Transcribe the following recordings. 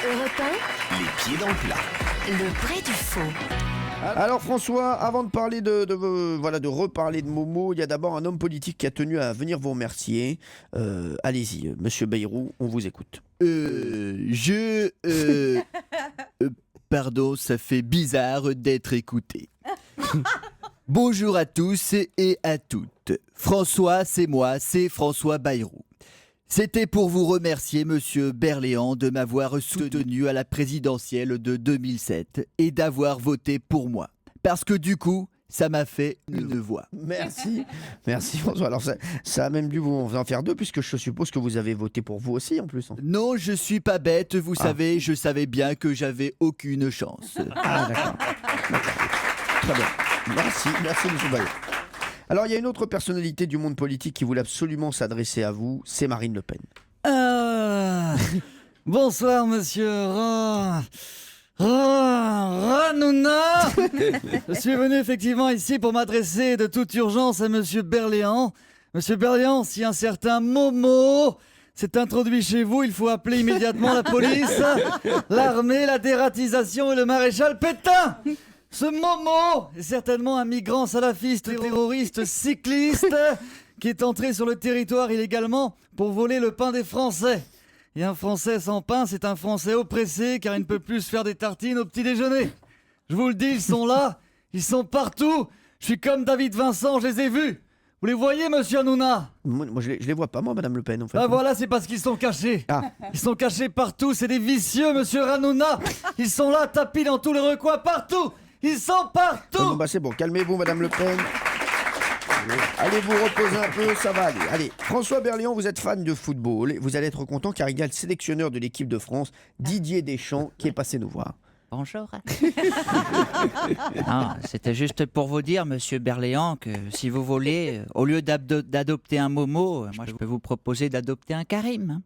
Europe Les pieds dans le plat. 1, le vrai du faux. Alors François, avant de parler de reparler de Momo, il y a d'abord un homme politique qui a tenu à venir vous remercier. Allez-y, Monsieur Bayrou, on vous écoute. Pardon, ça fait bizarre d'être écouté. Bonjour à tous et à toutes. François, c'est moi, c'est François Bayrou. C'était pour vous remercier, Monsieur Berléand, de m'avoir soutenu à la présidentielle de 2007 et d'avoir voté pour moi. Parce que du coup, ça m'a fait une voix. Merci François. Alors ça a même dû vous en faire deux, puisque je suppose que vous avez voté pour vous aussi en plus. Non, je suis pas bête, vous savez, je savais bien que j'avais aucune chance. Ah d'accord. Très bien. Merci Monsieur Bayrou. Alors, il y a une autre personnalité du monde politique qui voulait absolument s'adresser à vous, c'est Marine Le Pen. Bonsoir, monsieur Hanouna. Je suis venu effectivement ici pour m'adresser de toute urgence à monsieur Berléand. Monsieur Berléand, si un certain Momo s'est introduit chez vous, il faut appeler immédiatement la police, l'armée, la dératisation et le maréchal Pétain. Ce Momo est certainement un migrant salafiste, terroriste, cycliste qui est entré sur le territoire illégalement pour voler le pain des Français. Et un Français sans pain, c'est un Français oppressé car il ne peut plus se faire des tartines au petit déjeuner. Je vous le dis, ils sont là, ils sont partout. Je suis comme David Vincent, je les ai vus. Vous les voyez, monsieur Hanouna? Moi, je les vois pas, moi, Madame Le Pen, en fait. Ah voilà, c'est parce qu'ils sont cachés. Ah. Ils sont cachés partout, c'est des vicieux, monsieur Hanouna. Ils sont là, tapis dans tous les recoins, partout. Ils sont partout. Bon, c'est bon, calmez-vous, Madame Le Pen. Allez vous reposer un peu, ça va aller. Allez, François Berléand, vous êtes fan de football. Vous allez être content car il y a le sélectionneur de l'équipe de France, Didier Deschamps, qui est passé nous voir. Bonjour. Non, c'était juste pour vous dire, monsieur Berléand, que si vous voulez, au lieu d'adopter un Momo, moi je peux vous proposer d'adopter un Karim.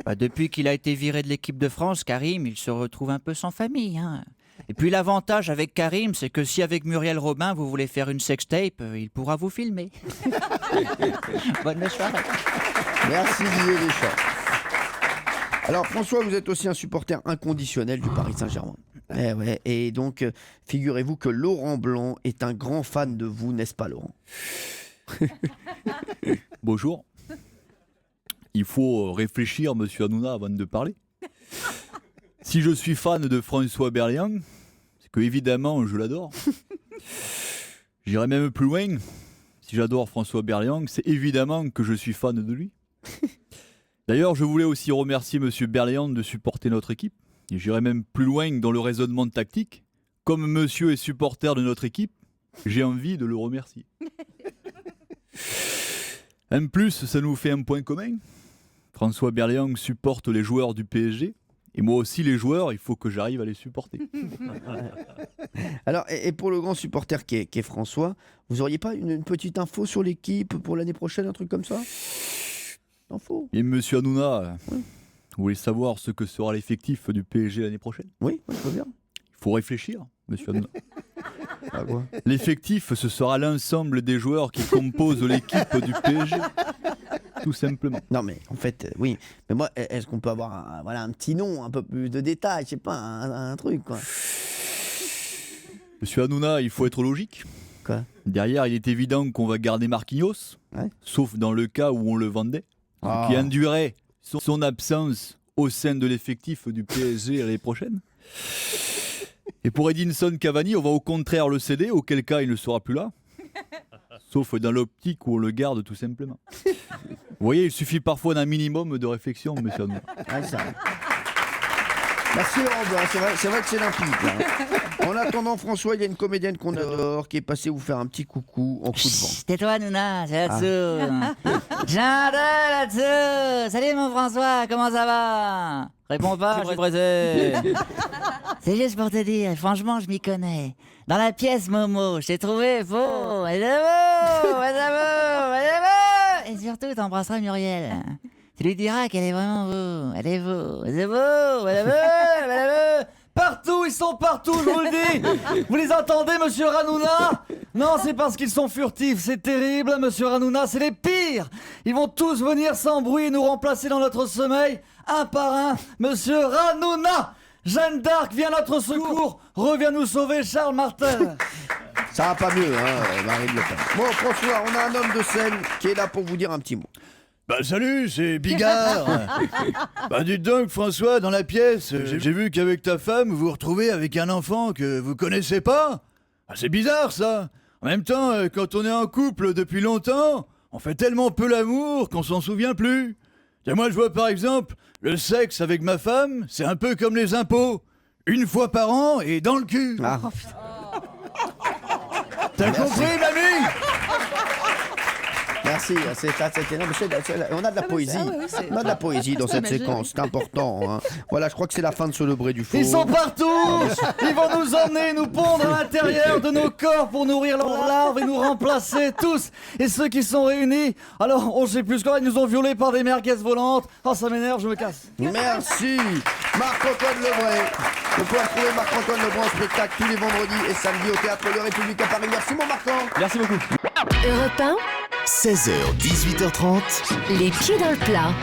Depuis qu'il a été viré de l'équipe de France, Karim, il se retrouve un peu sans famille. Et puis l'avantage avec Karim, c'est que si avec Muriel Robin, vous voulez faire une sextape, il pourra vous filmer. Bonne soirée. Merci Didier Deschamps. Alors François, vous êtes aussi un supporter inconditionnel du Paris Saint-Germain. Et donc, figurez-vous que Laurent Blanc est un grand fan de vous, n'est-ce pas Laurent? Bonjour. Il faut réfléchir, monsieur Hanouna, avant de parler. Si je suis fan de François Berléand, c'est que évidemment je l'adore. J'irai même plus loin. Si j'adore François Berléand, c'est évidemment que je suis fan de lui. D'ailleurs, je voulais aussi remercier monsieur Berléand de supporter notre équipe. Et j'irai même plus loin dans le raisonnement tactique. Comme monsieur est supporter de notre équipe, j'ai envie de le remercier. En plus, ça nous fait un point commun. François Berléand supporte les joueurs du PSG. Et moi aussi, les joueurs, il faut que j'arrive à les supporter. Alors, et pour le grand supporter qui est François, vous auriez pas une petite info sur l'équipe pour l'année prochaine, un truc comme ça? Info. Et monsieur Hanouna, vous voulez savoir ce que sera l'effectif du PSG l'année prochaine? Oui, je veux bien. Il faut réfléchir, monsieur Hanouna. Ah, quoi? L'effectif, ce sera l'ensemble des joueurs qui composent l'équipe du PSG. Tout simplement. Non mais en fait, oui. Mais moi, est-ce qu'on peut avoir un petit nom, un peu plus de détails, je sais pas, un truc quoi. Monsieur Hanouna, il faut être logique. Quoi? Derrière, il est évident qu'on va garder Marquinhos, sauf dans le cas où on le vendait, qui induirait son absence au sein de l'effectif du PSG l'année prochaine. Et pour Edinson Cavani, on va au contraire le céder, auquel cas il ne sera plus là. Sauf dans l'optique où on le garde tout simplement. Vous voyez, il suffit parfois d'un minimum de réflexion, monsieur Hanouna. Merci Laurent Blanc, c'est vrai que c'est limpide. Là. En attendant, François, il y a une comédienne qu'on adore qui est passée vous faire un petit coucou en coup de vent. C'était toi, Hanouna, c'est là-dessous. J'adore là-dessous. Salut mon François, comment ça va? Réponds pas, je suis pressé. C'est juste pour te dire, franchement, je m'y connais. Dans la pièce, Momo, je t'ai trouvé beau. Et surtout, t'embrasseras Muriel. Tu lui diras qu'elle est vraiment beau. Elle est beau. C'est beau. Elle est beau. Elle est beau. Partout, ils sont partout, je vous le dis. Vous les entendez, monsieur Hanouna? Non, c'est parce qu'ils sont furtifs, c'est terrible, monsieur Hanouna, c'est les pires. Ils vont tous venir sans bruit et nous remplacer dans notre sommeil, un par un, monsieur Hanouna. Jeanne d'Arc, viens à notre secours, reviens nous sauver, Charles Martel. Ça va pas mieux, hein, Marine Le Pen. Bon, François, on a un homme de scène qui est là pour vous dire un petit mot. Bah salut, c'est Bigard. Bah dites donc François, dans la pièce, j'ai vu qu'avec ta femme, vous vous retrouvez avec un enfant que vous connaissez pas. Ah, c'est bizarre ça. En même temps, quand on est en couple depuis longtemps, on fait tellement peu l'amour qu'on s'en souvient plus. Et moi je vois par exemple, le sexe avec ma femme, c'est un peu comme les impôts. Une fois par an et dans le cul. Ah. T'as compris mamie? Merci, non, mais on a de la poésie. On a de la poésie dans cette séquence, c'est important. Hein. Voilà, je crois que c'est la fin de ce lebré du faux. Ils sont partout. Ils vont nous emmener, nous pondre à l'intérieur de nos corps pour nourrir leurs larves et nous remplacer tous. Et ceux qui sont réunis, alors on sait plus quoi, ils nous ont violés par des merguez volantes. Oh, ça m'énerve, je me casse. Merci Marc-Antoine Lebray. Vous pouvez retrouver Marc-Antoine Lebray en spectacle tous les vendredis et samedis au Théâtre Le République à Paris. Merci mon Marc-Antoine. Merci beaucoup. Europe 1, 16h, 18h30. les pieds dans le plat.